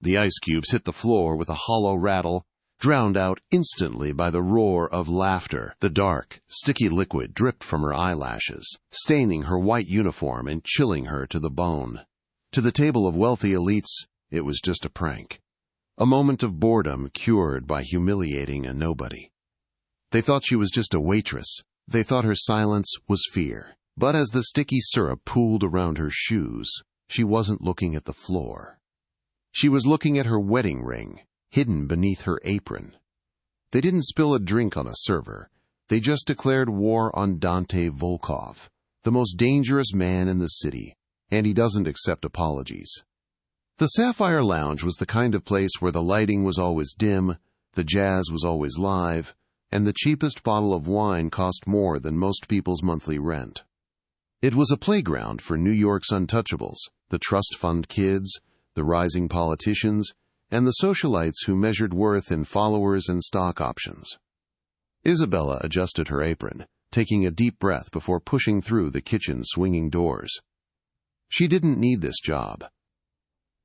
The ice cubes hit the floor with a hollow rattle, drowned out instantly by the roar of laughter. The dark, sticky liquid dripped from her eyelashes, staining her white uniform and chilling her to the bone. To the table of wealthy elites, it was just a prank. A moment of boredom cured by humiliating a nobody. They thought she was just a waitress. They thought her silence was fear. But as the sticky syrup pooled around her shoes, she wasn't looking at the floor. She was looking at her wedding ring, hidden beneath her apron. They didn't spill a drink on a server. They just declared war on Dante Volkov, the most dangerous man in the city, and he doesn't accept apologies. The Sapphire Lounge was the kind of place where the lighting was always dim, the jazz was always live, and the cheapest bottle of wine cost more than most people's monthly rent. It was a playground for New York's untouchables, the trust fund kids, the rising politicians, and the socialites who measured worth in followers and stock options. Isabella adjusted her apron, taking a deep breath before pushing through the kitchen's swinging doors. She didn't need this job.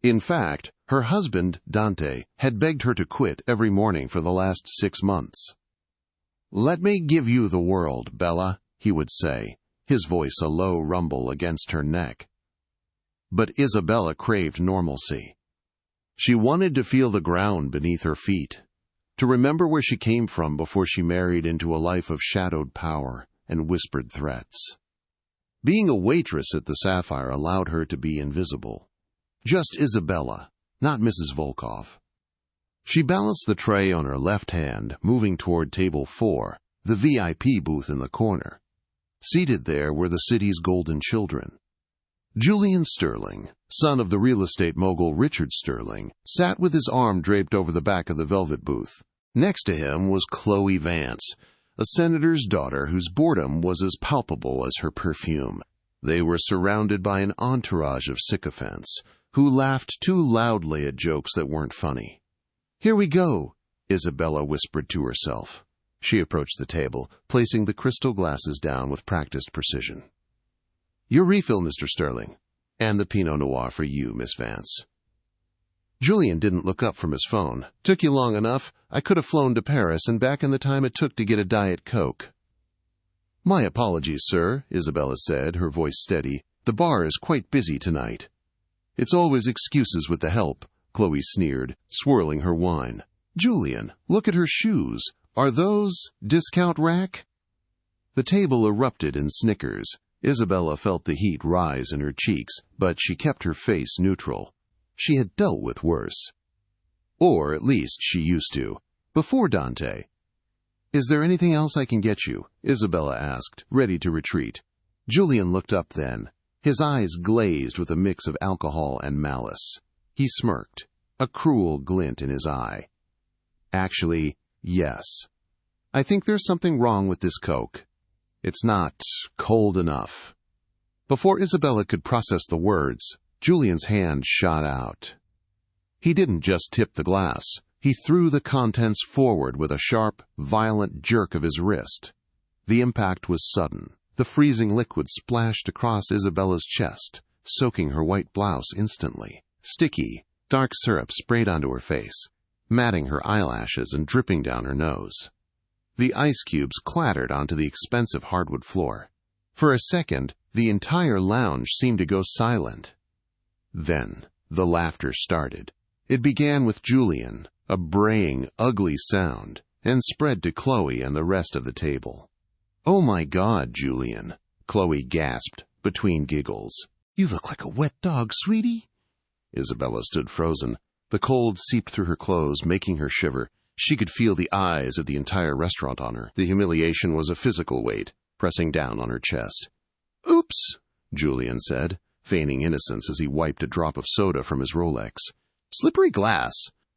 In fact, her husband, Dante, had begged her to quit every morning for the last 6 months. "Let me give you the world, Bella," he would say, his voice a low rumble against her neck. But Isabella craved normalcy. She wanted to feel the ground beneath her feet, to remember where she came from before she married into a life of shadowed power and whispered threats. Being a waitress at the Sapphire allowed her to be invisible. Just Isabella, not Mrs. Volkov. She balanced the tray on her left hand, moving toward table 4, the VIP booth in the corner. Seated there were the city's golden children. Julian Sterling, son of the real estate mogul Richard Sterling, sat with his arm draped over the back of the velvet booth. Next to him was Chloe Vance, a senator's daughter whose boredom was as palpable as her perfume. They were surrounded by an entourage of sycophants, who laughed too loudly at jokes that weren't funny. "Here we go," Isabella whispered to herself. She approached the table, placing the crystal glasses down with practiced precision. "Your refill, Mr. Sterling, and the Pinot Noir for you, Miss Vance." Julian didn't look up from his phone. "Took you long enough. I could have flown to Paris and back in the time it took to get a Diet Coke." "My apologies, sir," Isabella said, her voice steady. "The bar is quite busy tonight." "It's always excuses with the help," Chloe sneered, swirling her wine. "Julian, look at her shoes. Are those discount rack?" The table erupted in snickers. Isabella felt the heat rise in her cheeks, but she kept her face neutral. She had dealt with worse. Or at least she used to. Before Dante. "Is there anything else I can get you?" Isabella asked, ready to retreat. Julian looked up then, his eyes glazed with a mix of alcohol and malice. He smirked, a cruel glint in his eye. "Actually, yes. I think there's something wrong with this Coke. It's not cold enough." Before Isabella could process the words, Julian's hand shot out. He didn't just tip the glass. He threw the contents forward with a sharp, violent jerk of his wrist. The impact was sudden. The freezing liquid splashed across Isabella's chest, soaking her white blouse instantly. Sticky, dark syrup sprayed onto her face, matting her eyelashes and dripping down her nose. The ice cubes clattered onto the expensive hardwood floor. For a second, the entire lounge seemed to go silent. Then, the laughter started. It began with Julian, a braying, ugly sound, and spread to Chloe and the rest of the table. "Oh my God, Julian," Chloe gasped, between giggles. "You look like a wet dog, sweetie." Isabella stood frozen. The cold seeped through her clothes, making her shiver. She could feel the eyes of the entire restaurant on her. The humiliation was a physical weight, pressing down on her chest. "Oops," Julian said, feigning innocence as he wiped a drop of soda from his Rolex. "Slippery glass.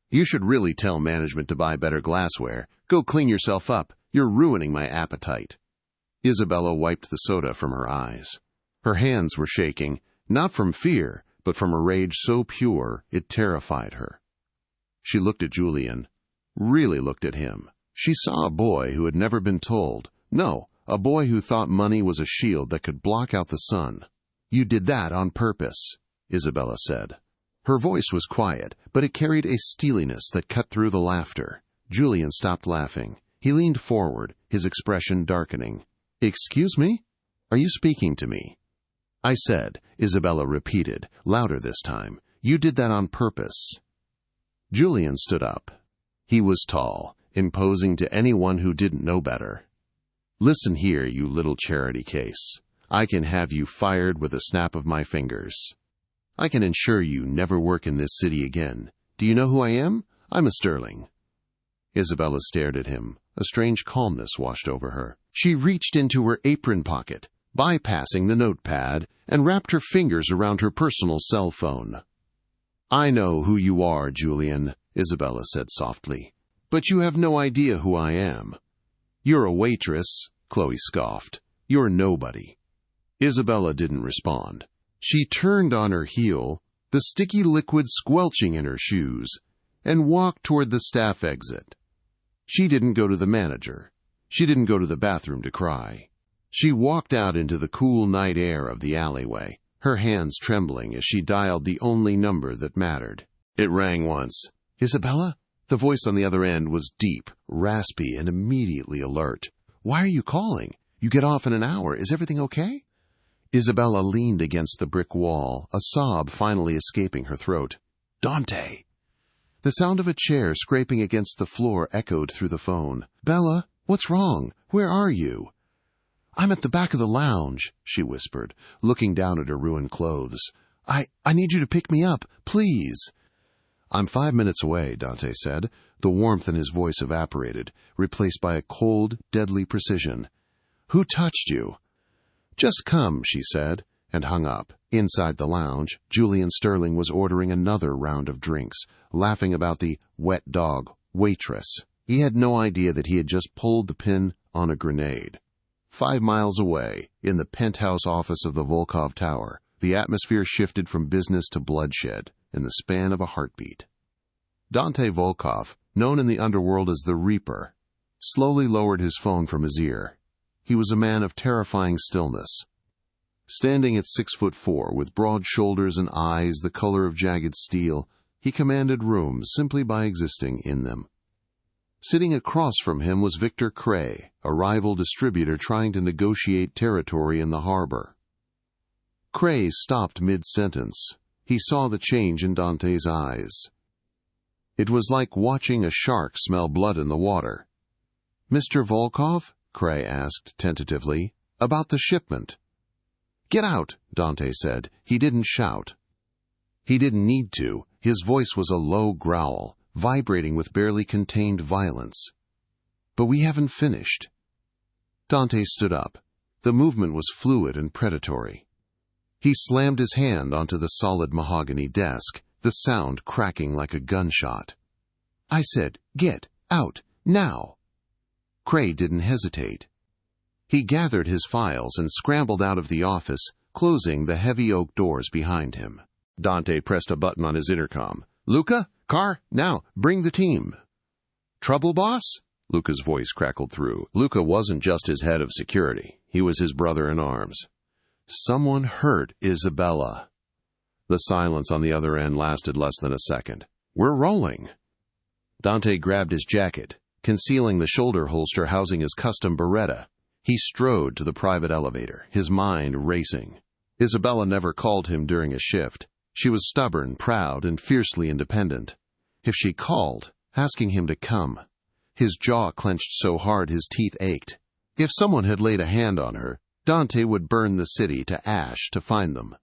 You should really tell management to buy better glassware. Go clean yourself up. You're ruining my appetite." Isabella wiped the soda from her eyes. Her hands were shaking, not from fear, but from a rage so pure it terrified her. She looked at Julian, really looked at him. She saw a boy who had never been told. No, a boy who thought money was a shield that could block out the sun. "You did that on purpose," Isabella said. Her voice was quiet, but it carried a steeliness that cut through the laughter. Julian stopped laughing. He leaned forward, his expression darkening. "Excuse me? Are you speaking to me?" "I said," Isabella repeated, louder this time. "You did that on purpose." Julian stood up. He was tall, imposing to anyone who didn't know better. "Listen here, you little charity case. I can have you fired with a snap of my fingers. I can ensure you never work in this city again. Do you know who I am? I'm a Sterling." Isabella stared at him. A strange calmness washed over her. She reached into her apron pocket, bypassing the notepad, and wrapped her fingers around her personal cell phone. "I know who you are, Julian," Isabella said softly. "But you have no idea who I am." "You're a waitress," Chloe scoffed. "You're nobody." Isabella didn't respond. She turned on her heel, the sticky liquid squelching in her shoes, and walked toward the staff exit. She didn't go to the manager. She didn't go to the bathroom to cry. She walked out into the cool night air of the alleyway, her hands trembling as she dialed the only number that mattered. It rang once. "Isabella?" The voice on the other end was deep, raspy, and immediately alert. "Why are you calling? You get off in an hour. Is everything okay?" Isabella leaned against the brick wall, a sob finally escaping her throat. "Dante!" The sound of a chair scraping against the floor echoed through the phone. "Bella, what's wrong? Where are you?" "I'm at the back of the lounge," she whispered, looking down at her ruined clothes. I need you to pick me up, please." "I'm 5 minutes away," Dante said. The warmth in his voice evaporated, replaced by a cold, deadly precision. "Who touched you?" "Just come," she said, and hung up. Inside the lounge, Julian Sterling was ordering another round of drinks, laughing about the wet dog, Waitress. He had no idea that he had just pulled the pin on a grenade. 5 miles away, in the penthouse office of the Volkov Tower, the atmosphere shifted from business to bloodshed in the span of a heartbeat. Dante Volkov, known in the underworld as the Reaper, slowly lowered his phone from his ear. He was a man of terrifying stillness. Standing at 6'4", with broad shoulders and eyes the color of jagged steel, he commanded rooms simply by existing in them. Sitting across from him was Victor Cray, a rival distributor trying to negotiate territory in the harbor. Cray stopped mid-sentence. He saw the change in Dante's eyes. It was like watching a shark smell blood in the water. "Mr. Volkov?" Cray asked tentatively. "About the shipment." "Get out," Dante said. He didn't shout. He didn't need to. His voice was a low growl, vibrating with barely contained violence. "But we haven't finished." Dante stood up. The movement was fluid and predatory. He slammed his hand onto the solid mahogany desk, the sound cracking like a gunshot. "I said, get out, now." Cray didn't hesitate. He gathered his files and scrambled out of the office, closing the heavy oak doors behind him. Dante pressed a button on his intercom. "Luca? Car? Now, bring the team." "Trouble, boss?" Luca's voice crackled through. Luca wasn't just his head of security. He was his brother-in-arms. "Someone hurt Isabella." The silence on the other end lasted less than a second. "We're rolling." Dante grabbed his jacket, concealing the shoulder holster housing his custom Beretta. He strode to the private elevator, his mind racing. Isabella never called him during a shift. She was stubborn, proud, and fiercely independent. If she called, asking him to come, his jaw clenched so hard his teeth ached. If someone had laid a hand on her, Dante would burn the city to ash to find them.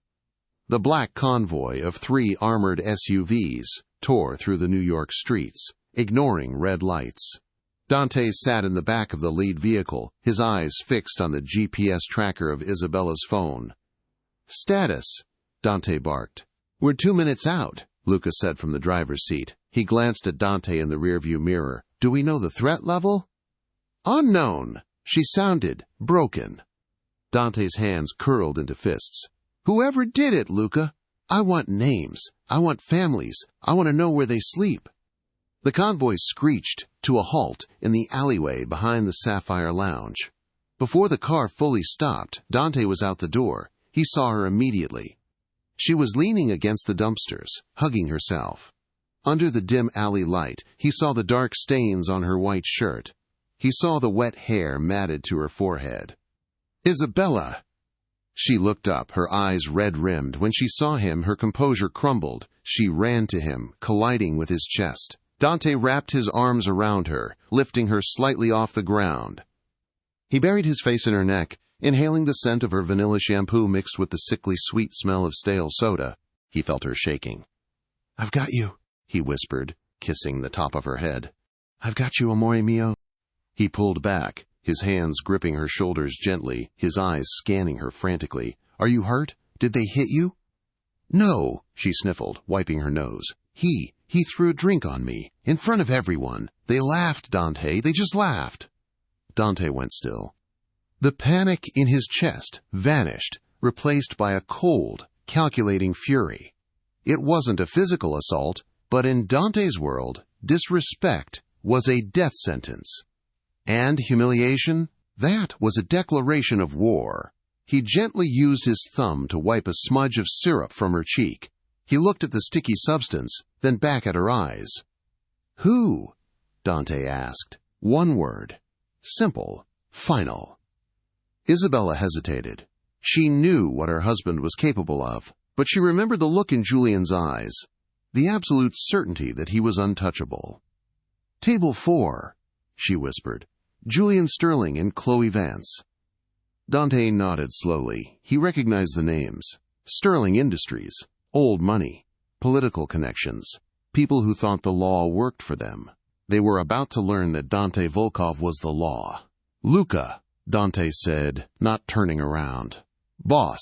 The black convoy of 3 armored SUVs tore through the New York streets, ignoring red lights. Dante sat in the back of the lead vehicle, his eyes fixed on the GPS tracker of Isabella's phone. "Status," Dante barked. "We're 2 minutes out," Luca said from the driver's seat. He glanced at Dante in the rearview mirror. "Do we know the threat level?" "Unknown." She sounded broken. Dante's hands curled into fists. "Whoever did it, Luca. I want names. I want families. I want to know where they sleep." The convoy screeched to a halt in the alleyway behind the Sapphire Lounge. Before the car fully stopped, Dante was out the door. He saw her immediately. She was leaning against the dumpsters, hugging herself. Under the dim alley light, he saw the dark stains on her white shirt. He saw the wet hair matted to her forehead. "Isabella!" She looked up, her eyes red-rimmed. When she saw him, her composure crumbled. She ran to him, colliding with his chest. Dante wrapped his arms around her, lifting her slightly off the ground. He buried his face in her neck, inhaling the scent of her vanilla shampoo mixed with the sickly sweet smell of stale soda. He felt her shaking. "I've got you," he whispered, kissing the top of her head. "I've got you, amore mio." He pulled back, his hands gripping her shoulders gently, his eyes scanning her frantically. "Are you hurt? Did they hit you?" "No," she sniffled, wiping her nose. He threw a drink on me, in front of everyone. They laughed, Dante. They just laughed." Dante went still. The panic in his chest vanished, replaced by a cold, calculating fury. It wasn't a physical assault, but in Dante's world, disrespect was a death sentence. And humiliation? That was a declaration of war. He gently used his thumb to wipe a smudge of syrup from her cheek. He looked at the sticky substance, then back at her eyes. "Who?" Dante asked. One word. Simple. Final. Isabella hesitated. She knew what her husband was capable of, but she remembered the look in Julian's eyes, the absolute certainty that he was untouchable. "Table 4, she whispered. "Julian Sterling and Chloe Vance." Dante nodded slowly. He recognized the names. Sterling Industries, old money, political connections, people who thought the law worked for them. They were about to learn that Dante Volkov was the law. "Luca," Dante said, not turning around. "Boss."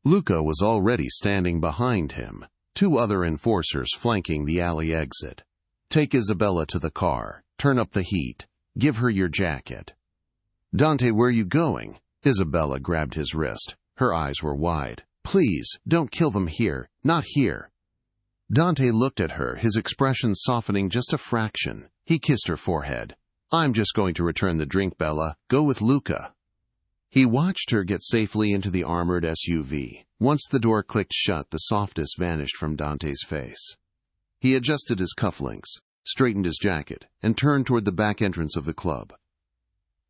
Luca was already standing behind him, 2 other enforcers flanking the alley exit. "Take Isabella to the car. Turn up the heat. Give her your jacket." "Dante, where are you going?" Isabella grabbed his wrist. Her eyes were wide. "Please, don't kill them here. Not here." Dante looked at her, his expression softening just a fraction. He kissed her forehead. "I'm just going to return the drink, Bella. Go with Luca." He watched her get safely into the armored SUV. Once the door clicked shut, the softness vanished from Dante's face. He adjusted his cufflinks, straightened his jacket, and turned toward the back entrance of the club.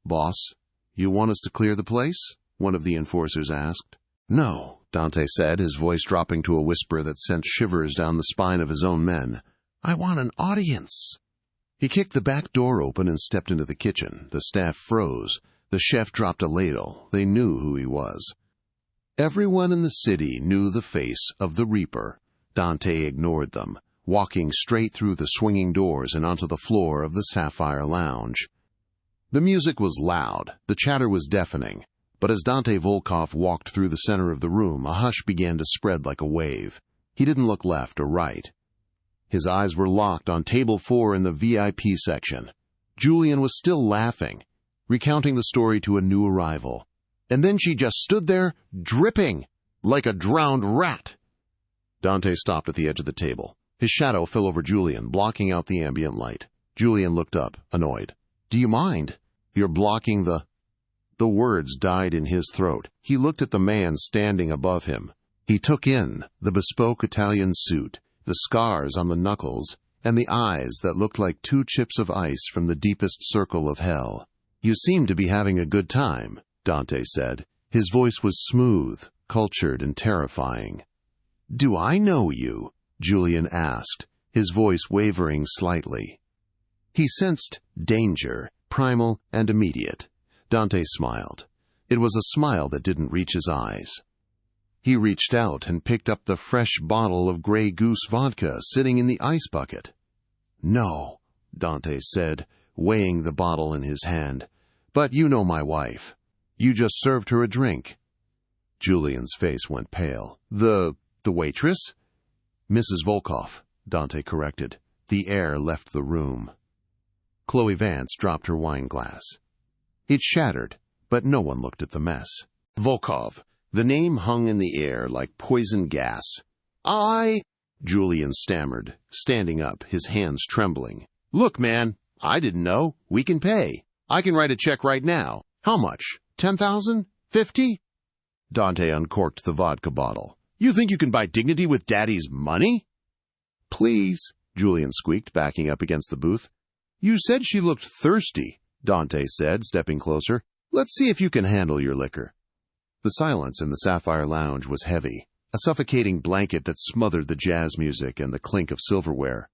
"Boss, you want us to clear the place?" one of the enforcers asked. "No," Dante said, his voice dropping to a whisper that sent shivers down the spine of his own men. "I want an audience." He kicked the back door open and stepped into the kitchen. The staff froze. The chef dropped a ladle. They knew who he was. Everyone in the city knew the face of the Reaper. Dante ignored them, walking straight through the swinging doors and onto the floor of the Sapphire Lounge. The music was loud. The chatter was deafening. But as Dante Volkov walked through the center of the room, a hush began to spread like a wave. He didn't look left or right. His eyes were locked on table 4 in the VIP section. Julian was still laughing, recounting the story to a new arrival. And then she just stood there, dripping, like a drowned rat. Dante stopped at the edge of the table. His shadow fell over Julian, blocking out the ambient light. Julian looked up, annoyed. "Do you mind? You're blocking the—" The words died in his throat. He looked at the man standing above him. He took in the bespoke Italian suit, the scars on the knuckles, and the eyes that looked like 2 chips of ice from the deepest circle of hell. "You seem to be having a good time," Dante said. His voice was smooth, cultured, and terrifying. "Do I know you?" Julian asked, his voice wavering slightly. He sensed danger, primal and immediate. Dante smiled. It was a smile that didn't reach his eyes. He reached out and picked up the fresh bottle of Grey Goose vodka sitting in the ice bucket. "No," Dante said, weighing the bottle in his hand. "But you know my wife. You just served her a drink." Julian's face went pale. The waitress?" "Mrs. Volkov," Dante corrected. The air left the room. Chloe Vance dropped her wine glass. It shattered, but no one looked at the mess. Volkov. The name hung in the air like poison gas. Julian stammered, standing up, his hands trembling. "Look, man, I didn't know. We can pay. I can write a check right now. How much? 10,000? 50? Dante uncorked the vodka bottle. You think you can buy dignity with Daddy's money? Please, Julian squeaked, backing up against the booth. You said she looked thirsty, Dante said, stepping closer. Let's see if you can handle your liquor. The silence in the Sapphire Lounge was heavy, a suffocating blanket that smothered the jazz music and the clink of silverware.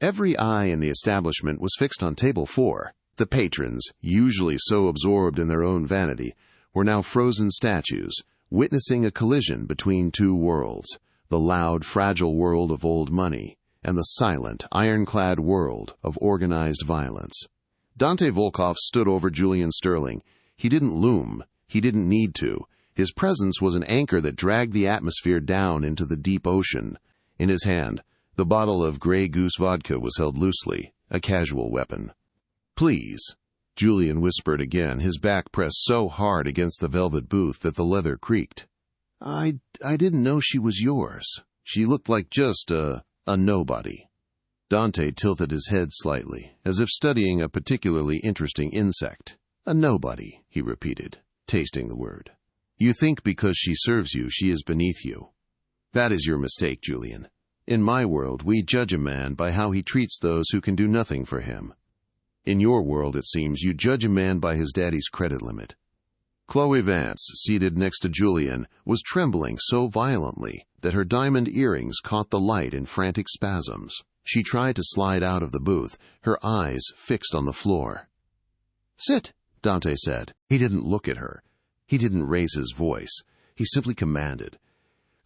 Every eye in the establishment was fixed on table 4. The patrons, usually so absorbed in their own vanity, were now frozen statues, witnessing a collision between two worlds, the loud, fragile world of old money and the silent, ironclad world of organized violence. Dante Volkov stood over Julian Sterling. He didn't loom. He didn't need to. His presence was an anchor that dragged the atmosphere down into the deep ocean. In his hand, the bottle of Grey Goose vodka was held loosely, a casual weapon. Please, Julian whispered again, his back pressed so hard against the velvet booth that the leather creaked. I didn't know she was yours. She looked like just a nobody. Dante tilted his head slightly, as if studying a particularly interesting insect. A nobody, he repeated, tasting the word. You think because she serves you, she is beneath you. That is your mistake, Julian. In my world, we judge a man by how he treats those who can do nothing for him. In your world, it seems, you judge a man by his daddy's credit limit. Chloe Vance, seated next to Julian, was trembling so violently that her diamond earrings caught the light in frantic spasms. She tried to slide out of the booth, her eyes fixed on the floor. Sit, Dante said. He didn't look at her. He didn't raise his voice. He simply commanded.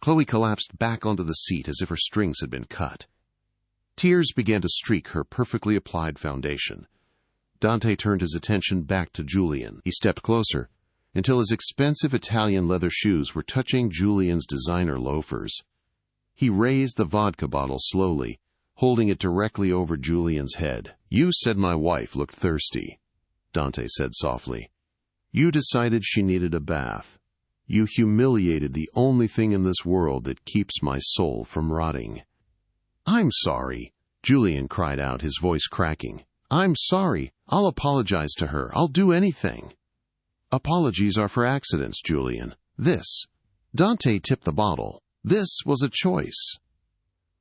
Chloe collapsed back onto the seat as if her strings had been cut. Tears began to streak her perfectly applied foundation. Dante turned his attention back to Julian. He stepped closer, until his expensive Italian leather shoes were touching Julian's designer loafers. He raised the vodka bottle slowly, holding it directly over Julian's head. You said my wife looked thirsty, Dante said softly. You decided she needed a bath. You humiliated the only thing in this world that keeps my soul from rotting. I'm sorry, Julian cried out, his voice cracking. I'm sorry. I'll apologize to her. I'll do anything. Apologies are for accidents, Julian. Dante tipped the bottle. This was a choice.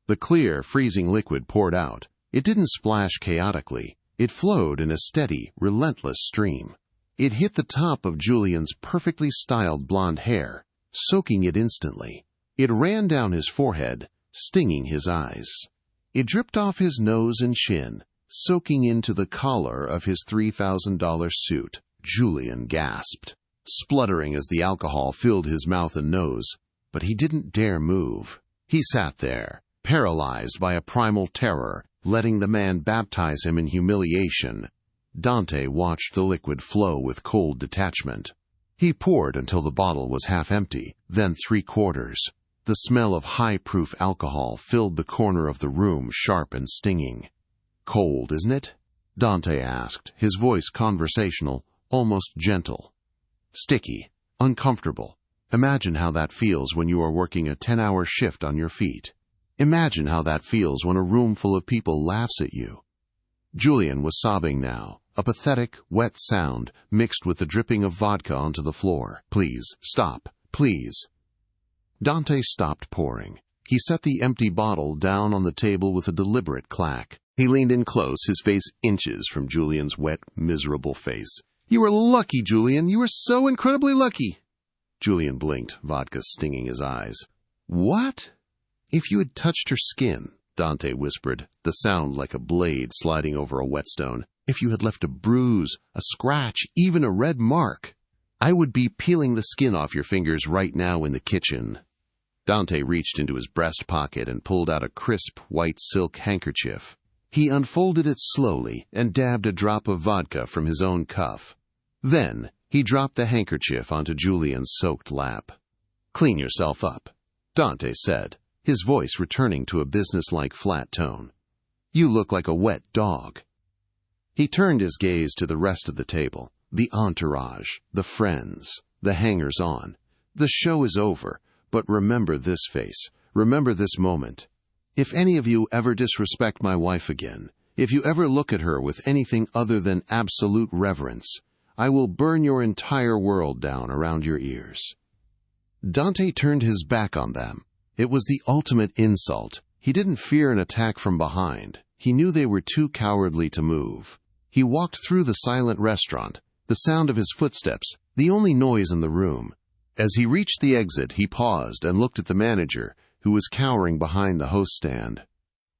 The clear, freezing liquid poured out. It didn't splash chaotically. It flowed in a steady, relentless stream. It hit the top of Julian's perfectly styled blonde hair, soaking it instantly. It ran down his forehead, stinging his eyes. It dripped off his nose and chin, soaking into the collar of his $3,000 suit. Julian gasped, spluttering as the alcohol filled his mouth and nose, but he didn't dare move. He sat there, paralyzed by a primal terror, letting the man baptize him in humiliation. Dante watched the liquid flow with cold detachment. He poured until the bottle was half empty, then 3/4. The smell of high-proof alcohol filled the corner of the room, sharp and stinging. Cold, isn't it? Dante asked, his voice conversational, almost gentle. Sticky, uncomfortable. Imagine how that feels when you are working a 10-hour shift on your feet. Imagine how that feels when a room full of people laughs at you. Julian was sobbing now, a pathetic, wet sound mixed with the dripping of vodka onto the floor. Please, stop, please. Dante stopped pouring. He set the empty bottle down on the table with a deliberate clack. He leaned in close, his face inches from Julian's wet, miserable face. You were lucky, Julian. You were so incredibly lucky. Julian blinked, vodka stinging his eyes. What? If you had touched her skin, Dante whispered, the sound like a blade sliding over a whetstone. If you had left a bruise, a scratch, even a red mark, I would be peeling the skin off your fingers right now in the kitchen. Dante reached into his breast pocket and pulled out a crisp, white silk handkerchief. He unfolded it slowly and dabbed a drop of vodka from his own cuff. Then he dropped the handkerchief onto Julian's soaked lap. Clean yourself up, Dante said, his voice returning to a businesslike flat tone. You look like a wet dog. He turned his gaze to the rest of the table, the entourage, the friends, the hangers-on. The show is over, but remember this face, remember this moment. If any of you ever disrespect my wife again, if you ever look at her with anything other than absolute reverence, I will burn your entire world down around your ears. Dante turned his back on them. It was the ultimate insult. He didn't fear an attack from behind. He knew they were too cowardly to move. He walked through the silent restaurant, the sound of his footsteps, the only noise in the room. As he reached the exit, he paused and looked at the manager, who was cowering behind the host stand.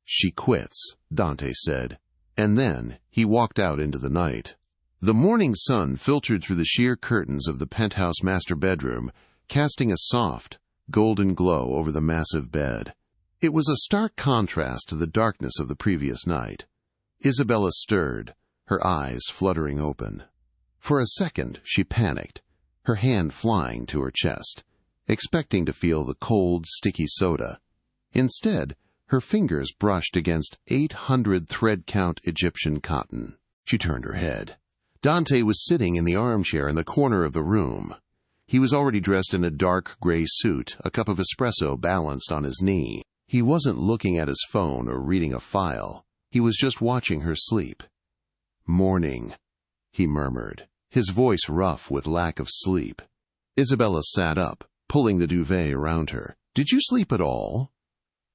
"She quits," Dante said. And then he walked out into the night. The morning sun filtered through the sheer curtains of the penthouse master bedroom, casting a soft, golden glow over the massive bed. It was a stark contrast to the darkness of the previous night. Isabella stirred, her eyes fluttering open. For a second, she panicked, her hand flying to her chest, expecting to feel the cold, sticky soda. Instead, her fingers brushed against 800 thread-count Egyptian cotton. She turned her head. Dante was sitting in the armchair in the corner of the room. He was already dressed in a dark gray suit, a cup of espresso balanced on his knee. He wasn't looking at his phone or reading a file. He was just watching her sleep. "Morning," he murmured, his voice rough with lack of sleep. Isabella sat up, pulling the duvet around her. "Did you sleep at all?"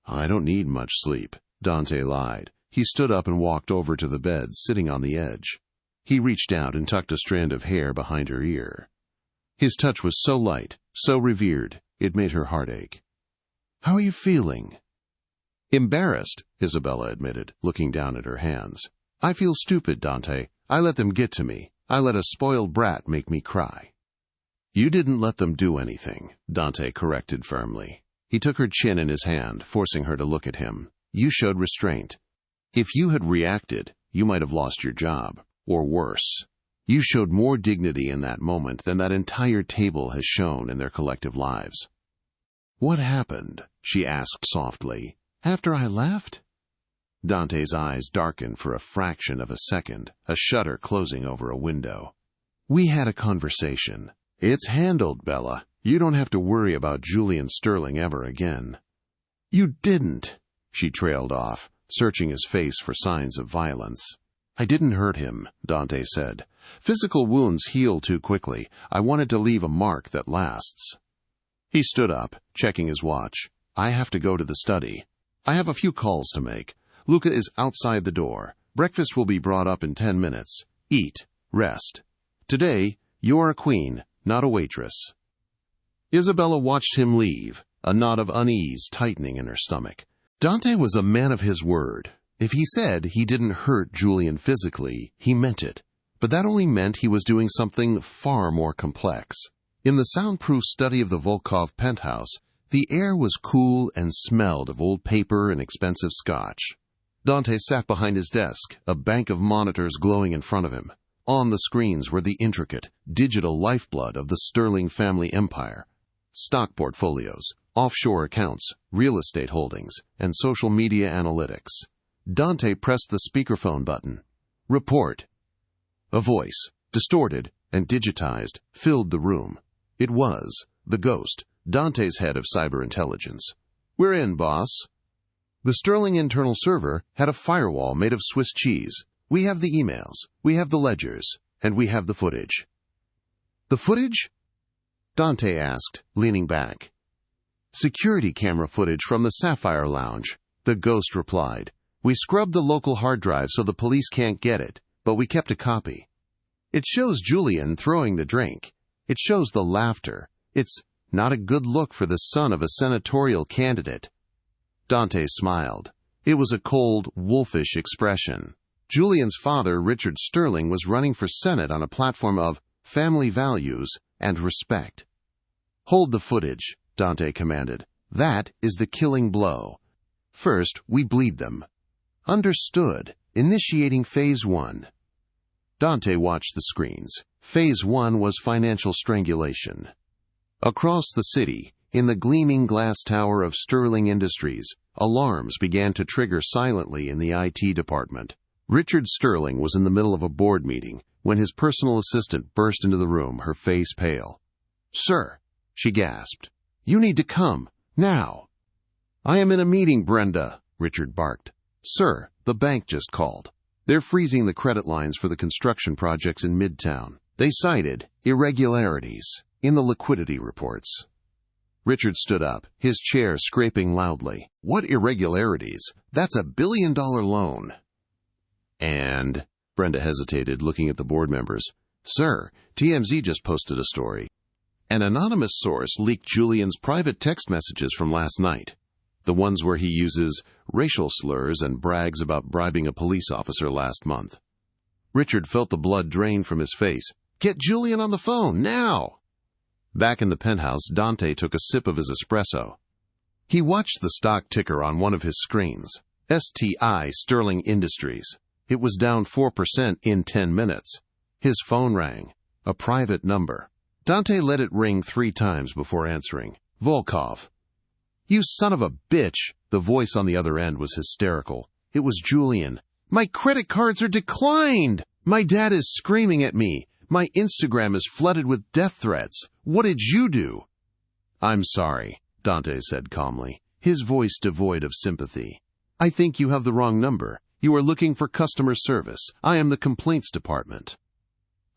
"I don't need much sleep," Dante lied. He stood up and walked over to the bed, sitting on the edge. He reached out and tucked a strand of hair behind her ear. His touch was so light, so revered, it made her heart ache. "How are you feeling?" "Embarrassed," Isabella admitted, looking down at her hands. "I feel stupid, Dante. I let them get to me. I let a spoiled brat make me cry." "You didn't let them do anything," Dante corrected firmly. He took her chin in his hand, forcing her to look at him. "You showed restraint. If you had reacted, you might have lost your job. Or worse. You showed more dignity in that moment than that entire table has shown in their collective lives." "What happened?" she asked softly. "After I left?" Dante's eyes darkened for a fraction of a second, a shutter closing over a window. "We had a conversation. It's handled, Bella. You don't have to worry about Julian Sterling ever again." "You didn't," she trailed off, searching his face for signs of violence. "I didn't hurt him," Dante said. "Physical wounds heal too quickly. I wanted to leave a mark that lasts." He stood up, checking his watch. "I have to go to the study. I have a few calls to make. Luca is outside the door. Breakfast will be brought up in 10 minutes. Eat. Rest. Today, you're a queen, not a waitress." Isabella watched him leave, a knot of unease tightening in her stomach. Dante was a man of his word. If he said he didn't hurt Julian physically, he meant it. But that only meant he was doing something far more complex. In the soundproof study of the Volkov penthouse, the air was cool and smelled of old paper and expensive scotch. Dante sat behind his desk, a bank of monitors glowing in front of him. On the screens were the intricate, digital lifeblood of the Sterling family empire. Stock portfolios, offshore accounts, real estate holdings, and social media analytics. Dante pressed the speakerphone button. "Report." A voice, distorted and digitized, filled the room. It was the Ghost, Dante's head of cyber intelligence. "We're in, boss." The Sterling internal server had a firewall made of Swiss cheese. "We have the emails, we have the ledgers, and we have the footage." "The footage?" Dante asked, leaning back. "Security camera footage from the Sapphire Lounge," the Ghost replied. "We scrubbed the local hard drive so the police can't get it, but we kept a copy. It shows Julian throwing the drink. It shows the laughter. It's not a good look for the son of a senatorial candidate." Dante smiled. It was a cold, wolfish expression. Julian's father, Richard Sterling, was running for Senate on a platform of family values and respect. "Hold the footage," Dante commanded. "That is the killing blow. First, we bleed them." "Understood. Initiating Phase 1. Dante watched the screens. Phase 1 was financial strangulation. Across the city, in the gleaming glass tower of Sterling Industries, alarms began to trigger silently in the IT department. Richard Sterling was in the middle of a board meeting when his personal assistant burst into the room, her face pale. "Sir," she gasped, "you need to come, now." "I am in a meeting, Brenda," Richard barked. "Sir, the bank just called. They're freezing the credit lines for the construction projects in Midtown. They cited irregularities in the liquidity reports." Richard stood up, his chair scraping loudly. What irregularities? That's $1 billion loan. And Brenda hesitated, looking at the board members. Sir, TMZ just posted a story. An anonymous source leaked Julian's private text messages from last night. The ones where he uses racial slurs and brags about bribing a police officer last month. Richard felt the blood drain from his face. Get Julian on the phone, now! Back in the penthouse, Dante took a sip of his espresso. He watched the stock ticker on one of his screens. STI Sterling Industries. It was down 4% in 10 minutes. His phone rang. A private number. Dante let it ring 3 times before answering. Volkov. You son of a bitch! The voice on the other end was hysterical. It was Julian. My credit cards are declined! My dad is screaming at me. My Instagram is flooded with death threats. What did you do? I'm sorry, Dante said calmly, his voice devoid of sympathy. I think you have the wrong number. You are looking for customer service. I am the complaints department.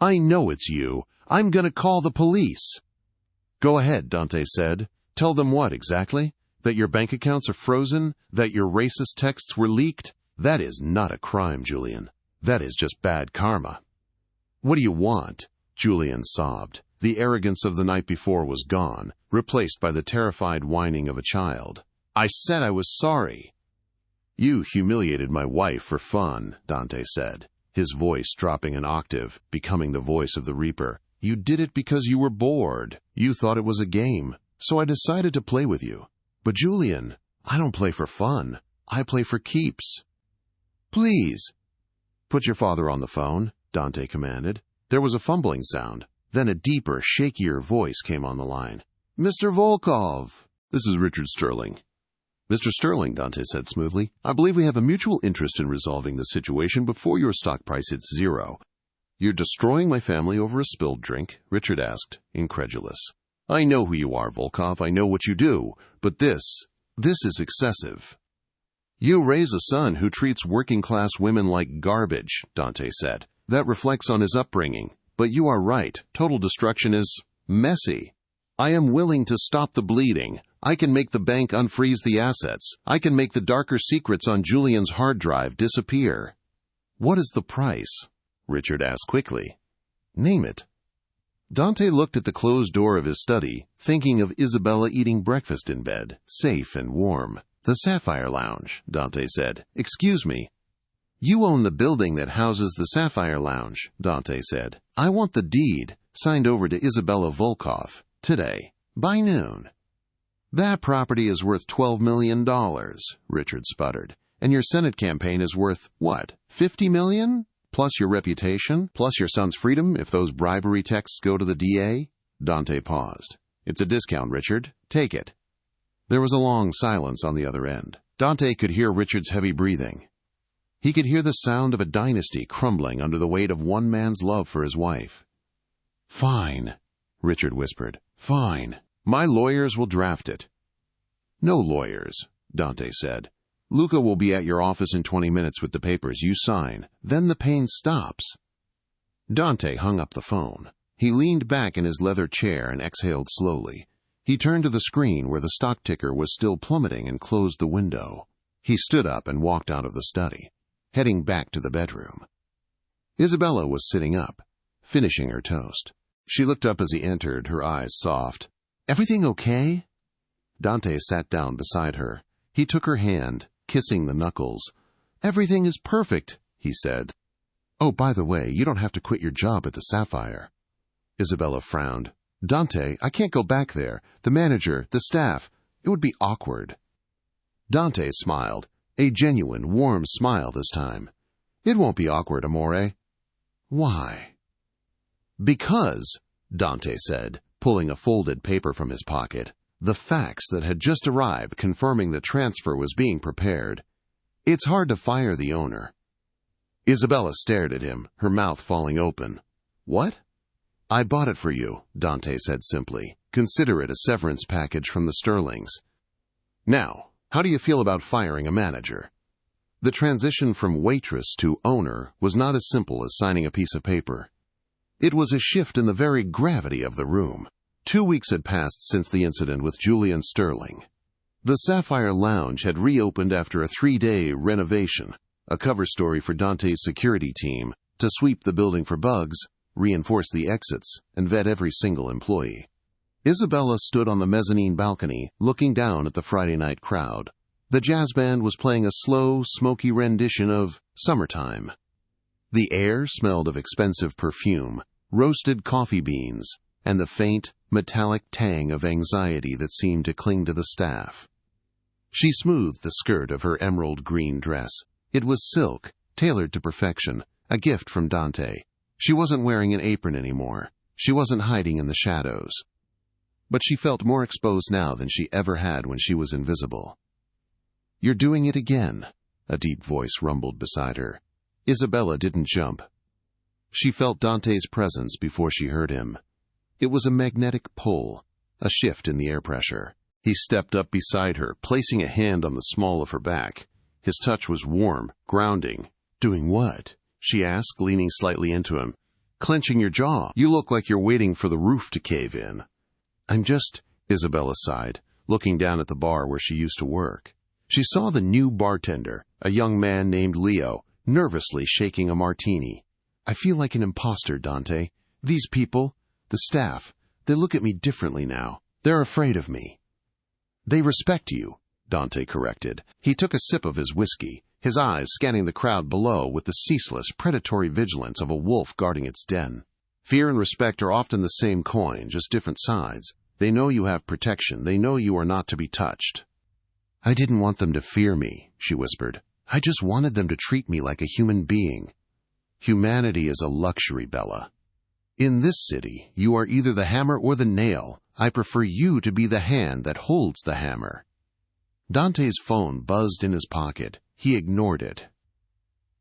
I know it's you. I'm gonna call the police. Go ahead, Dante said. Tell them what exactly? That your bank accounts are frozen? That your racist texts were leaked? That is not a crime, Julian. That is just bad karma. What do you want? Julian sobbed. The arrogance of the night before was gone, replaced by the terrified whining of a child. I said I was sorry. You humiliated my wife for fun, Dante said, his voice dropping an octave, becoming the voice of the Reaper. You did it because you were bored. You thought it was a game, so I decided to play with you. But Julian, I don't play for fun. I play for keeps. Please. Put your father on the phone, Dante commanded. There was a fumbling sound. Then a deeper, shakier voice came on the line. Mr. Volkov. This is Richard Sterling. Mr. Sterling, Dante said smoothly, I believe we have a mutual interest in resolving the situation before your stock price hits 0. You're destroying my family over a spilled drink? Richard asked, incredulous. I know who you are, Volkov. I know what you do. But this is excessive. You raise a son who treats working-class women like garbage, Dante said. That reflects on his upbringing. But you are right. Total destruction is messy. I am willing to stop the bleeding. I can make the bank unfreeze the assets. I can make the darker secrets on Julian's hard drive disappear. What is the price? Richard asked quickly. Name it. Dante looked at the closed door of his study, thinking of Isabella eating breakfast in bed, safe and warm. The Sapphire Lounge, Dante said. Excuse me. You own the building that houses the Sapphire Lounge, Dante said. I want the deed, signed over to Isabella Volkov, today, by noon. That property is worth $12 million, Richard sputtered. And your Senate campaign is worth, what, $50 million? Plus your reputation? Plus your son's freedom if those bribery texts go to the DA? Dante paused. It's a discount, Richard. Take it. There was a long silence on the other end. Dante could hear Richard's heavy breathing. He could hear the sound of a dynasty crumbling under the weight of one man's love for his wife. Fine, Richard whispered. Fine. My lawyers will draft it. No lawyers, Dante said. Luca will be at your office in 20 minutes with the papers. You sign. Then the pain stops. Dante hung up the phone. He leaned back in his leather chair and exhaled slowly. He turned to the screen where the stock ticker was still plummeting and closed the window. He stood up and walked out of the study, heading back to the bedroom. Isabella was sitting up, finishing her toast. She looked up as he entered, her eyes soft. Everything okay? Dante sat down beside her. He took her hand, kissing the knuckles. Everything is perfect, he said. Oh, by the way, you don't have to quit your job at the Sapphire. Isabella frowned. Dante, I can't go back there. The manager, the staff. It would be awkward. Dante smiled, a genuine, warm smile this time. It won't be awkward, amore. Why? Because, Dante said, pulling a folded paper from his pocket, the fax that had just arrived confirming the transfer was being prepared. It's hard to fire the owner. Isabella stared at him, her mouth falling open. What? I bought it for you, Dante said simply. Consider it a severance package from the Sterlings. Now, how do you feel about firing a manager? The transition from waitress to owner was not as simple as signing a piece of paper. It was a shift in the very gravity of the room. 2 weeks had passed since the incident with Julian Sterling. The Sapphire Lounge had reopened after a 3-day renovation, a cover story for Dante's security team to sweep the building for bugs, reinforce the exits, and vet every single employee. Isabella stood on the mezzanine balcony, looking down at the Friday night crowd. The jazz band was playing a slow, smoky rendition of Summertime. The air smelled of expensive perfume, roasted coffee beans, and the faint, metallic tang of anxiety that seemed to cling to the staff. She smoothed the skirt of her emerald green dress. It was silk, tailored to perfection, a gift from Dante. She wasn't wearing an apron anymore. She wasn't hiding in the shadows. But she felt more exposed now than she ever had when she was invisible. "You're doing it again," a deep voice rumbled beside her. Isabella didn't jump. She felt Dante's presence before she heard him. It was a magnetic pull, a shift in the air pressure. He stepped up beside her, placing a hand on the small of her back. His touch was warm, grounding. "Doing what?" she asked, leaning slightly into him. "Clenching your jaw. You look like you're waiting for the roof to cave in." "I'm just," Isabella sighed, looking down at the bar where she used to work. She saw the new bartender, a young man named Leo, nervously shaking a martini. "I feel like an imposter, Dante. These people, the staff, they look at me differently now. They're afraid of me." "They respect you," Dante corrected. He took a sip of his whiskey, his eyes scanning the crowd below with the ceaseless, predatory vigilance of a wolf guarding its den. "Fear and respect are often the same coin, just different sides. They know you have protection. They know you are not to be touched." "I didn't want them to fear me," she whispered. "I just wanted them to treat me like a human being." "Humanity is a luxury, Bella. In this city, you are either the hammer or the nail. I prefer you to be the hand that holds the hammer." Dante's phone buzzed in his pocket. He ignored it.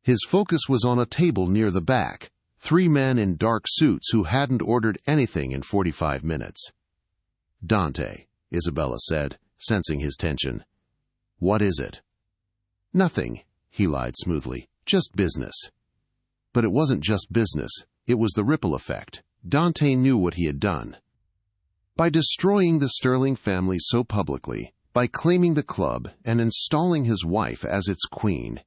His focus was on a table near the back, 3 men in dark suits who hadn't ordered anything in 45 minutes. "Dante," Isabella said, sensing his tension. "What is it?" "Nothing," he lied smoothly. "Just business." But it wasn't just business. It was the ripple effect. Dante knew what he had done. By destroying the Sterling family so publicly, by claiming the club and installing his wife as its queen,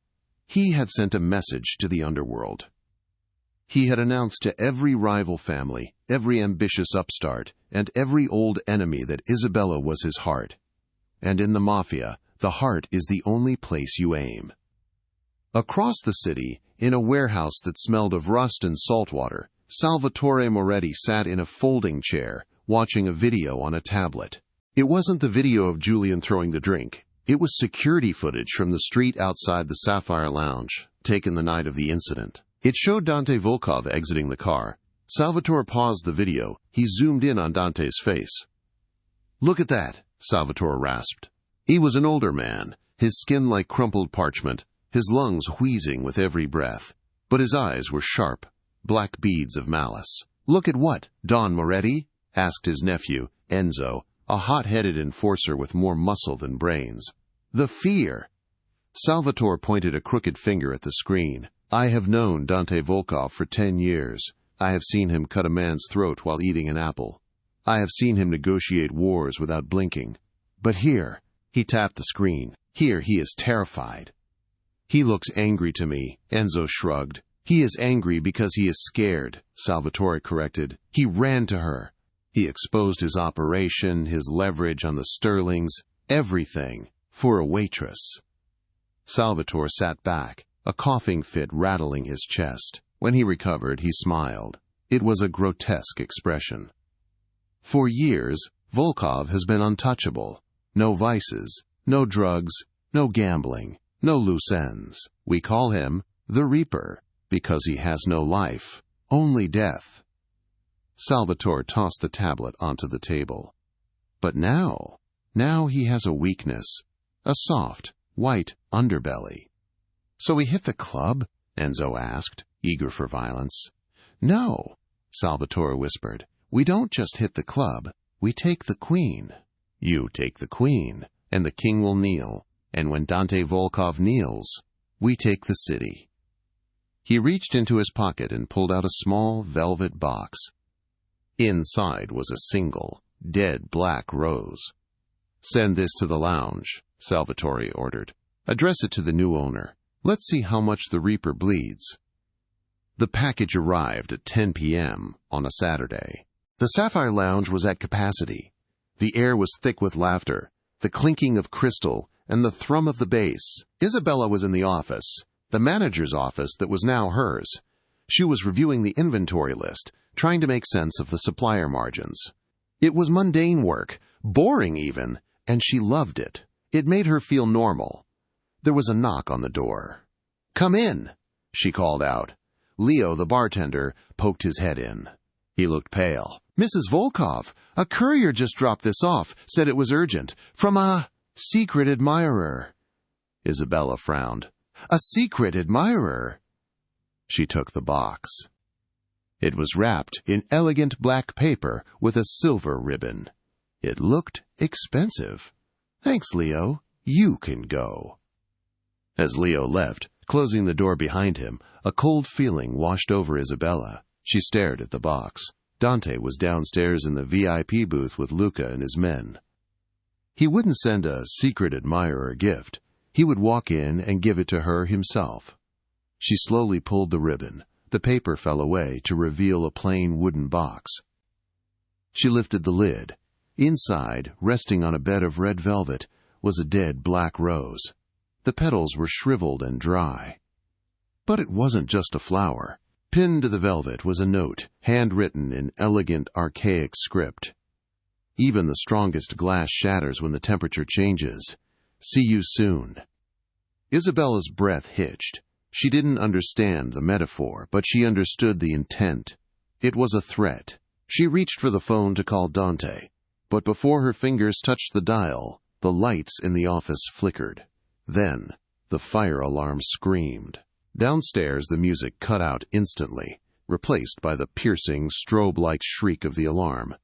he had sent a message to the underworld. He had announced to every rival family, every ambitious upstart, and every old enemy that Isabella was his heart. And in the Mafia, the heart is the only place you aim. Across the city, in a warehouse that smelled of rust and salt water, Salvatore Moretti sat in a folding chair, watching a video on a tablet. It wasn't the video of Julian throwing the drink. It was security footage from the street outside the Sapphire Lounge, taken the night of the incident. It showed Dante Volkov exiting the car. Salvatore paused the video. He zoomed in on Dante's face. "Look at that," Salvatore rasped. He was an older man, his skin like crumpled parchment, his lungs wheezing with every breath. But his eyes were sharp, black beads of malice. "Look at what, Don Moretti?" asked his nephew, Enzo, a hot-headed enforcer with more muscle than brains. "The fear." Salvatore pointed a crooked finger at the screen. "I have known Dante Volkov for 10 years. I have seen him cut a man's throat while eating an apple. I have seen him negotiate wars without blinking. But here," he tapped the screen, "here he is terrified." "He looks angry to me," Enzo shrugged. "He is angry because he is scared," Salvatore corrected. "He ran to her. He exposed his operation, his leverage on the Sterlings, everything, for a waitress." Salvatore sat back, a coughing fit rattling his chest. When he recovered, he smiled. It was a grotesque expression. "For years, Volkov has been untouchable. No vices, no drugs, no gambling, no loose ends. We call him the Reaper, because he has no life, only death." Salvatore tossed the tablet onto the table. "But now he has a weakness, a soft, white underbelly." "So we hit the club?" Enzo asked, eager for violence. "No," Salvatore whispered. "We don't just hit the club. We take the queen." "You take the queen, and the king will kneel. And when Dante Volkov kneels, we take the city." He reached into his pocket and pulled out a small velvet box. Inside was a single, dead black rose. "Send this to the lounge," Salvatore ordered. "Address it to the new owner. Let's see how much the Reaper bleeds." The package arrived at 10 p.m. on a Saturday. The Sapphire Lounge was at capacity. The air was thick with laughter, the clinking of crystal, and the thrum of the bass. Isabella was in the office, the manager's office that was now hers. She was reviewing the inventory list, trying to make sense of the supplier margins. It was mundane work, boring even, and she loved it. It made her feel normal. There was a knock on the door. "Come in," she called out. Leo, the bartender, poked his head in. He looked pale. "Mrs. Volkov, a courier just dropped this off, said it was urgent, from a secret admirer." Isabella frowned. "A secret admirer?" She took the box. It was wrapped in elegant black paper with a silver ribbon. It looked expensive. "Thanks, Leo. You can go." As Leo left, closing the door behind him, a cold feeling washed over Isabella. She stared at the box. Dante was downstairs in the VIP booth with Luca and his men. He wouldn't send a secret admirer gift. He would walk in and give it to her himself. She slowly pulled the ribbon. The paper fell away to reveal a plain wooden box. She lifted the lid. Inside, resting on a bed of red velvet, was a dead black rose. The petals were shriveled and dry. But it wasn't just a flower. Pinned to the velvet was a note, handwritten in elegant, archaic script. "Even the strongest glass shatters when the temperature changes. See you soon." Isabella's breath hitched. She didn't understand the metaphor, but she understood the intent. It was a threat. She reached for the phone to call Dante, but before her fingers touched the dial, the lights in the office flickered. Then, the fire alarm screamed. Downstairs, the music cut out instantly, replaced by the piercing, strobe-like shriek of the alarm.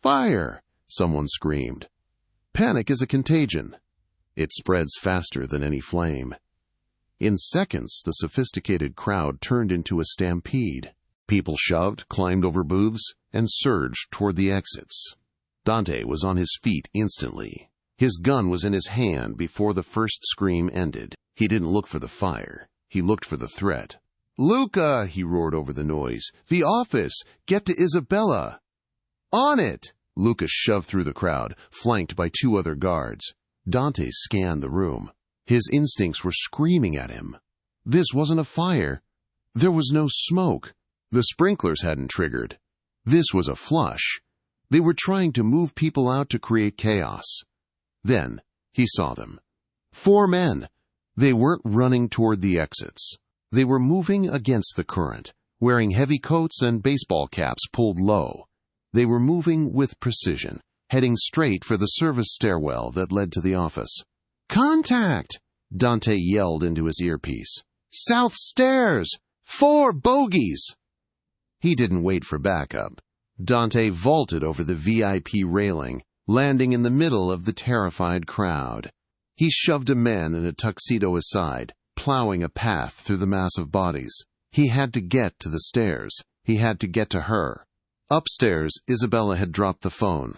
"Fire!" someone screamed. "Panic is a contagion. It spreads faster than any flame." In seconds, the sophisticated crowd turned into a stampede. People shoved, climbed over booths, and surged toward the exits. Dante was on his feet instantly. His gun was in his hand before the first scream ended. He didn't look for the fire. He looked for the threat. "Luca!" he roared over the noise. "The office! Get to Isabella!" "On it!" Luca shoved through the crowd, flanked by two other guards. Dante scanned the room. His instincts were screaming at him. This wasn't a fire. There was no smoke. The sprinklers hadn't triggered. This was a flush. They were trying to move people out to create chaos. Then he saw them. 4 men. They weren't running toward the exits. They were moving against the current, wearing heavy coats and baseball caps pulled low. They were moving with precision, heading straight for the service stairwell that led to the office. "Contact!" Dante yelled into his earpiece. "South stairs! 4 bogeys!" He didn't wait for backup. Dante vaulted over the VIP railing, landing in the middle of the terrified crowd. He shoved a man in a tuxedo aside, plowing a path through the mass of bodies. He had to get to the stairs. He had to get to her. Upstairs, Isabella had dropped the phone.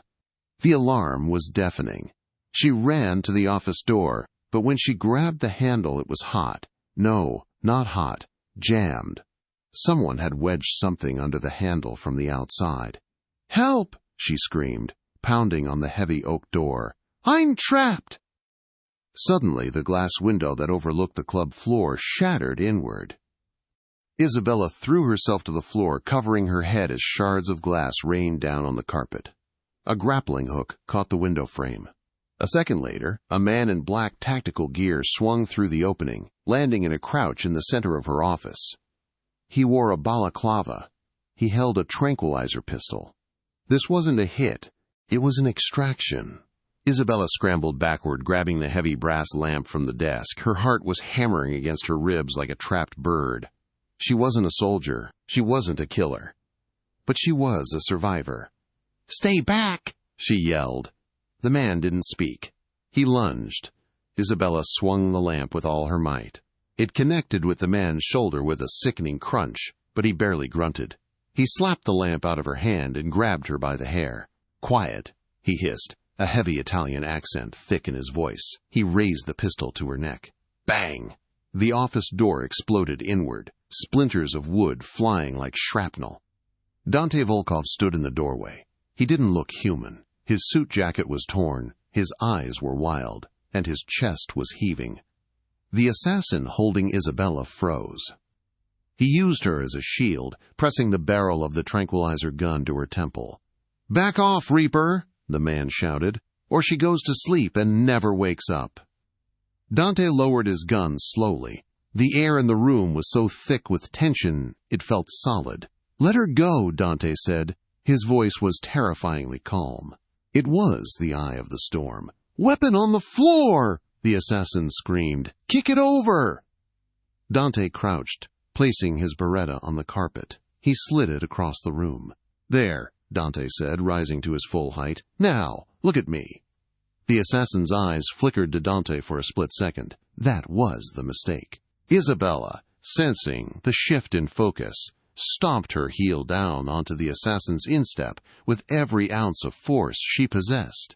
The alarm was deafening. She ran to the office door, but when she grabbed the handle, it was hot. No, not hot. Jammed. Someone had wedged something under the handle from the outside. "Help!" she screamed, pounding on the heavy oak door. "I'm trapped!" Suddenly, the glass window that overlooked the club floor shattered inward. Isabella threw herself to the floor, covering her head as shards of glass rained down on the carpet. A grappling hook caught the window frame. A second later, a man in black tactical gear swung through the opening, landing in a crouch in the center of her office. He wore a balaclava. He held a tranquilizer pistol. This wasn't a hit. It was an extraction. Isabella scrambled backward, grabbing the heavy brass lamp from the desk. Her heart was hammering against her ribs like a trapped bird. She wasn't a soldier. She wasn't a killer. But she was a survivor. "Stay back!" she yelled. The man didn't speak. He lunged. Isabella swung the lamp with all her might. It connected with the man's shoulder with a sickening crunch, but he barely grunted. He slapped the lamp out of her hand and grabbed her by the hair. "Quiet," he hissed, a heavy Italian accent thick in his voice. He raised the pistol to her neck. Bang! The office door exploded inward, splinters of wood flying like shrapnel. Dante Volkov stood in the doorway. He didn't look human. His suit jacket was torn, his eyes were wild, and his chest was heaving. The assassin holding Isabella froze. He used her as a shield, pressing the barrel of the tranquilizer gun to her temple. "Back off, Reaper!" the man shouted, "or she goes to sleep and never wakes up." Dante lowered his gun slowly. The air in the room was so thick with tension, it felt solid. "Let her go," Dante said. His voice was terrifyingly calm. It was the eye of the storm. "Weapon on the floor!" the assassin screamed. "Kick it over!" Dante crouched, placing his beretta on the carpet. He slid it across the room. "There," Dante said, rising to his full height. "Now, look at me." The assassin's eyes flickered to Dante for a split second. That was the mistake. Isabella, sensing the shift in focus, stomped her heel down onto the assassin's instep with every ounce of force she possessed.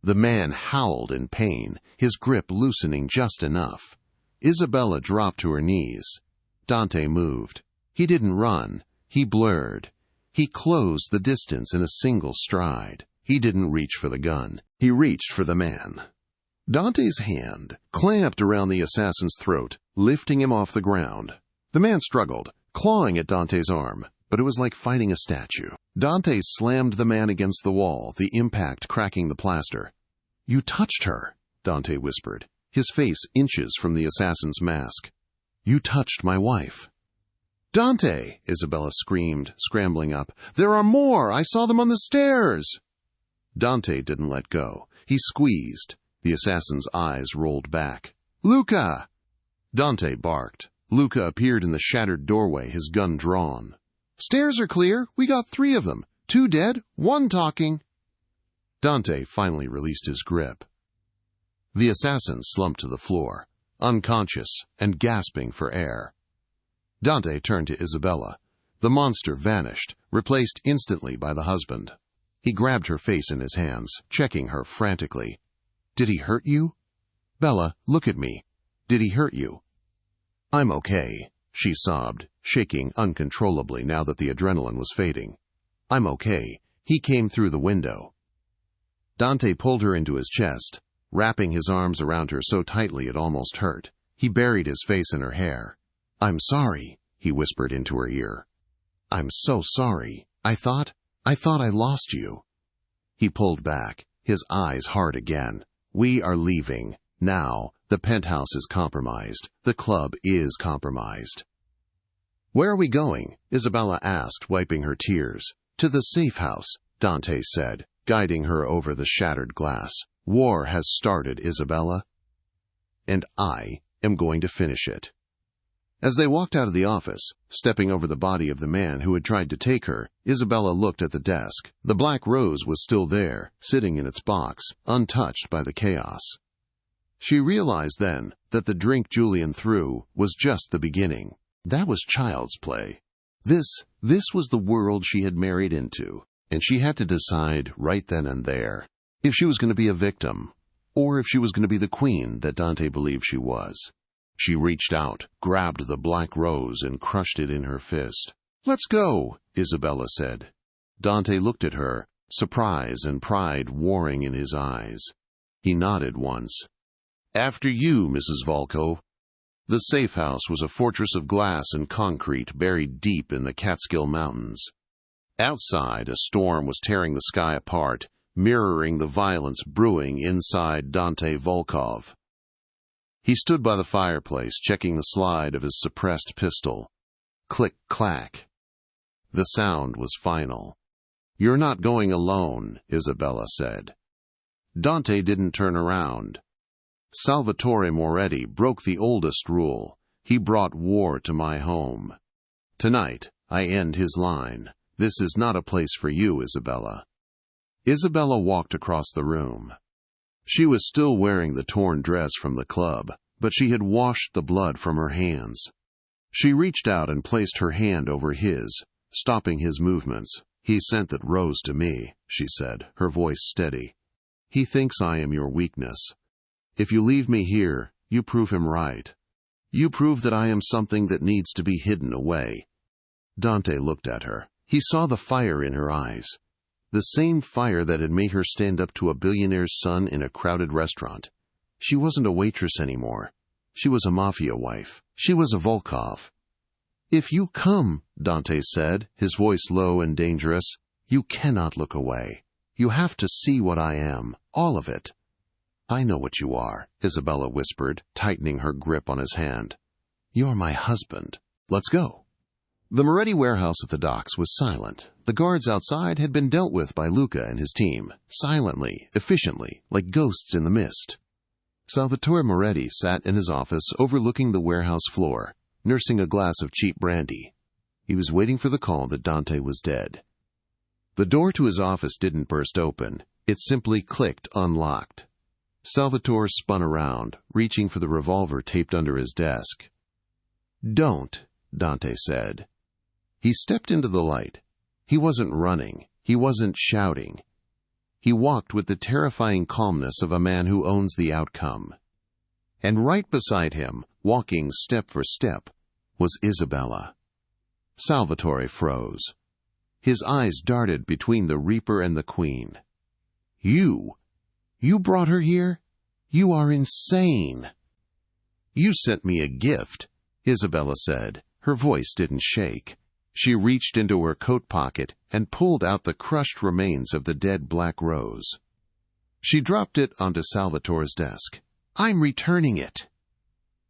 The man howled in pain, his grip loosening just enough. Isabella dropped to her knees. Dante moved. He didn't run. He blurred. He closed the distance in a single stride. He didn't reach for the gun. He reached for the man. Dante's hand clamped around the assassin's throat, lifting him off the ground. The man struggled, clawing at Dante's arm, but it was like fighting a statue. Dante slammed the man against the wall, the impact cracking the plaster. "You touched her," Dante whispered, his face inches from the assassin's mask. "You touched my wife." "Dante!" Isabella screamed, scrambling up. "There are more! I saw them on the stairs!" Dante didn't let go. He squeezed. The assassin's eyes rolled back. "Luca!" Dante barked. Luca appeared in the shattered doorway, his gun drawn. "Stairs are clear. We got 3 of them. 2 dead, 1 talking." Dante finally released his grip. The assassin slumped to the floor, unconscious and gasping for air. Dante turned to Isabella. The monster vanished, replaced instantly by the husband. He grabbed her face in his hands, checking her frantically. "Did he hurt you?" "Bella, look at me. Did he hurt you?" "I'm okay," she sobbed, shaking uncontrollably now that the adrenaline was fading. "I'm okay. He came through the window." Dante pulled her into his chest, wrapping his arms around her so tightly it almost hurt. He buried his face in her hair. "I'm sorry," he whispered into her ear. "I'm so sorry. I thought I lost you." He pulled back, his eyes hard again. "We are leaving. Now, the penthouse is compromised. The club is compromised." "Where are we going?" Isabella asked, wiping her tears. "To the safe house," Dante said, guiding her over the shattered glass. "War has started, Isabella. And I am going to finish it." As they walked out of the office, stepping over the body of the man who had tried to take her, Isabella looked at the desk. The black rose was still there, sitting in its box, untouched by the chaos. She realized then that the drink Julian threw was just the beginning. That was child's play. This was the world she had married into, and she had to decide right then and there if she was going to be a victim, or if she was going to be the queen that Dante believed she was. She reached out, grabbed the black rose, and crushed it in her fist. "Let's go," Isabella said. Dante looked at her, surprise and pride warring in his eyes. He nodded once. "After you, Mrs. Volkov." The safe house was a fortress of glass and concrete buried deep in the Catskill Mountains. Outside, a storm was tearing the sky apart, mirroring the violence brewing inside Dante Volkov. He stood by the fireplace, checking the slide of his suppressed pistol. Click-clack. The sound was final. "You're not going alone," Isabella said. Dante didn't turn around. Salvatore Moretti broke the oldest rule. He brought war to my home. Tonight, I end his line. This is not a place for you, Isabella. Isabella walked across the room. She was still wearing the torn dress from the club, but she had washed the blood from her hands. She reached out and placed her hand over his, stopping his movements. "He sent that rose to me," she said, her voice steady. "He thinks I am your weakness. If you leave me here, you prove him right. You prove that I am something that needs to be hidden away." Dante looked at her. He saw the fire in her eyes. The same fire that had made her stand up to a billionaire's son in a crowded restaurant. She wasn't a waitress anymore. She was a Mafia wife. She was a Volkov. "If you come," Dante said, his voice low and dangerous, "you cannot look away. You have to see what I am, all of it." "I know what you are," Isabella whispered, tightening her grip on his hand. "You're my husband. Let's go." The Moretti warehouse at the docks was silent. The guards outside had been dealt with by Luca and his team, silently, efficiently, like ghosts in the mist. Salvatore Moretti sat in his office overlooking the warehouse floor, nursing a glass of cheap brandy. He was waiting for the call that Dante was dead. The door to his office didn't burst open. It simply clicked unlocked. Salvatore spun around, reaching for the revolver taped under his desk. "Don't," Dante said. He stepped into the light. He wasn't running. He wasn't shouting. He walked with the terrifying calmness of a man who owns the outcome. And right beside him, walking step for step, was Isabella. Salvatore froze. His eyes darted between the Reaper and the Queen. "You brought her here? You are insane." "You sent me a gift," Isabella said. Her voice didn't shake. She reached into her coat pocket and pulled out the crushed remains of the dead black rose. She dropped it onto Salvatore's desk. "I'm returning it."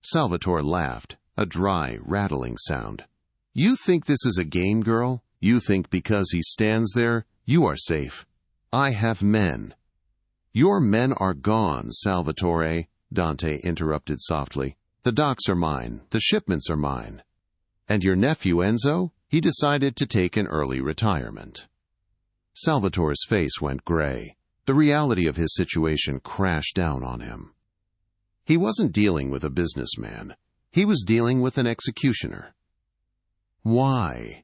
Salvatore laughed, a dry, rattling sound. "You think this is a game, girl? You think because he stands there, you are safe? I have men." "Your men are gone, Salvatore," Dante interrupted softly. "The docks are mine. The shipments are mine. And your nephew Enzo? He decided to take an early retirement." Salvatore's face went gray. The reality of his situation crashed down on him. He wasn't dealing with a businessman. He was dealing with an executioner. "Why?"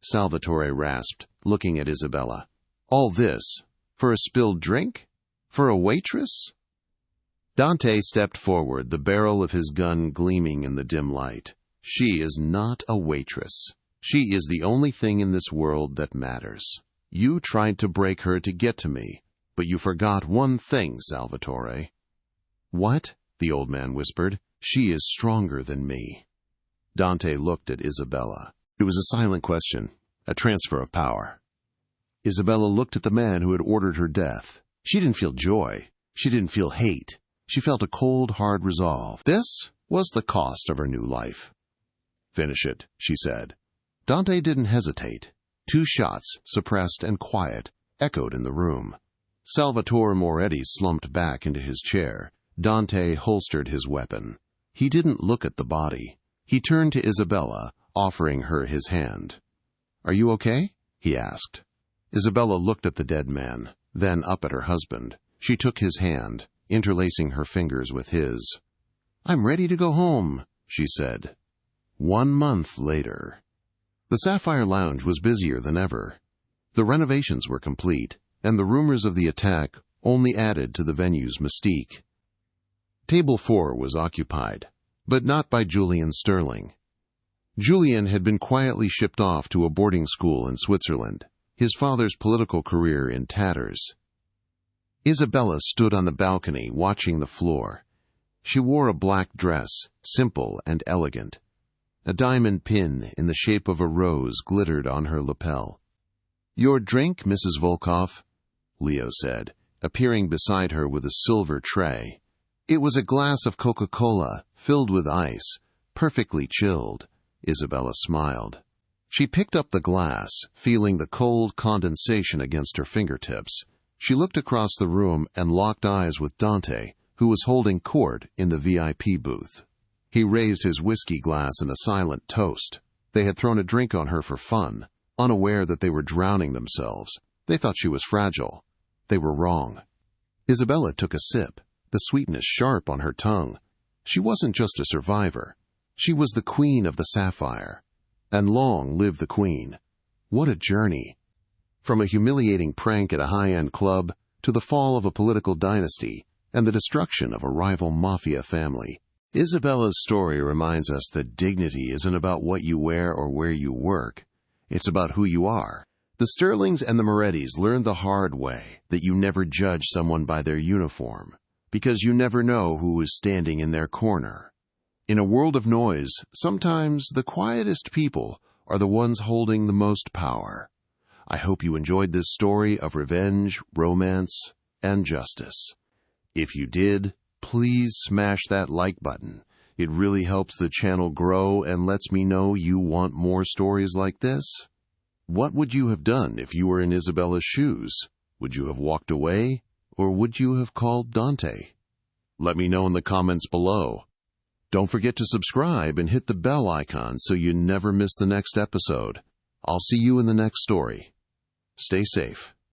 Salvatore rasped, looking at Isabella. "All this? For a spilled drink? For a waitress?" Dante stepped forward, the barrel of his gun gleaming in the dim light. "She is not a waitress. She is the only thing in this world that matters. You tried to break her to get to me, but you forgot one thing, Salvatore." "What?" the old man whispered. "She is stronger than me." Dante looked at Isabella. It was a silent question, a transfer of power. Isabella looked at the man who had ordered her death. She didn't feel joy. She didn't feel hate. She felt a cold, hard resolve. This was the cost of her new life. "Finish it," she said. Dante didn't hesitate. 2 shots, suppressed and quiet, echoed in the room. Salvatore Moretti slumped back into his chair. Dante holstered his weapon. He didn't look at the body. He turned to Isabella, offering her his hand. "Are you okay?" he asked. Isabella looked at the dead man, then up at her husband. She took his hand, interlacing her fingers with his. "I'm ready to go home," she said. 1 month later. The Sapphire Lounge was busier than ever. The renovations were complete, and the rumors of the attack only added to the venue's mystique. Table 4 was occupied, but not by Julian Sterling. Julian had been quietly shipped off to a boarding school in Switzerland, his father's political career in tatters. Isabella stood on the balcony watching the floor. She wore a black dress, simple and elegant. A diamond pin in the shape of a rose glittered on her lapel. "Your drink, Mrs. Volkov," Leo said, appearing beside her with a silver tray. It was a glass of Coca-Cola, filled with ice, perfectly chilled. Isabella smiled. She picked up the glass, feeling the cold condensation against her fingertips. She looked across the room and locked eyes with Dante, who was holding court in the VIP booth. He raised his whiskey glass in a silent toast. They had thrown a drink on her for fun, unaware that they were drowning themselves. They thought she was fragile. They were wrong. Isabella took a sip, the sweetness sharp on her tongue. She wasn't just a survivor. She was the queen of the Sapphire. And long live the queen. What a journey. From a humiliating prank at a high-end club to the fall of a political dynasty and the destruction of a rival mafia family, Isabella's story reminds us that dignity isn't about what you wear or where you work. It's about who you are. The Sterlings and the Morettis learned the hard way that you never judge someone by their uniform, because you never know who is standing in their corner. In a world of noise, sometimes the quietest people are the ones holding the most power. I hope you enjoyed this story of revenge, romance, and justice. If you did, please smash that like button. It really helps the channel grow and lets me know you want more stories like this. What would you have done if you were in Isabella's shoes? Would you have walked away, or would you have called Dante? Let me know in the comments below. Don't forget to subscribe and hit the bell icon so you never miss the next episode. I'll see you in the next story. Stay safe.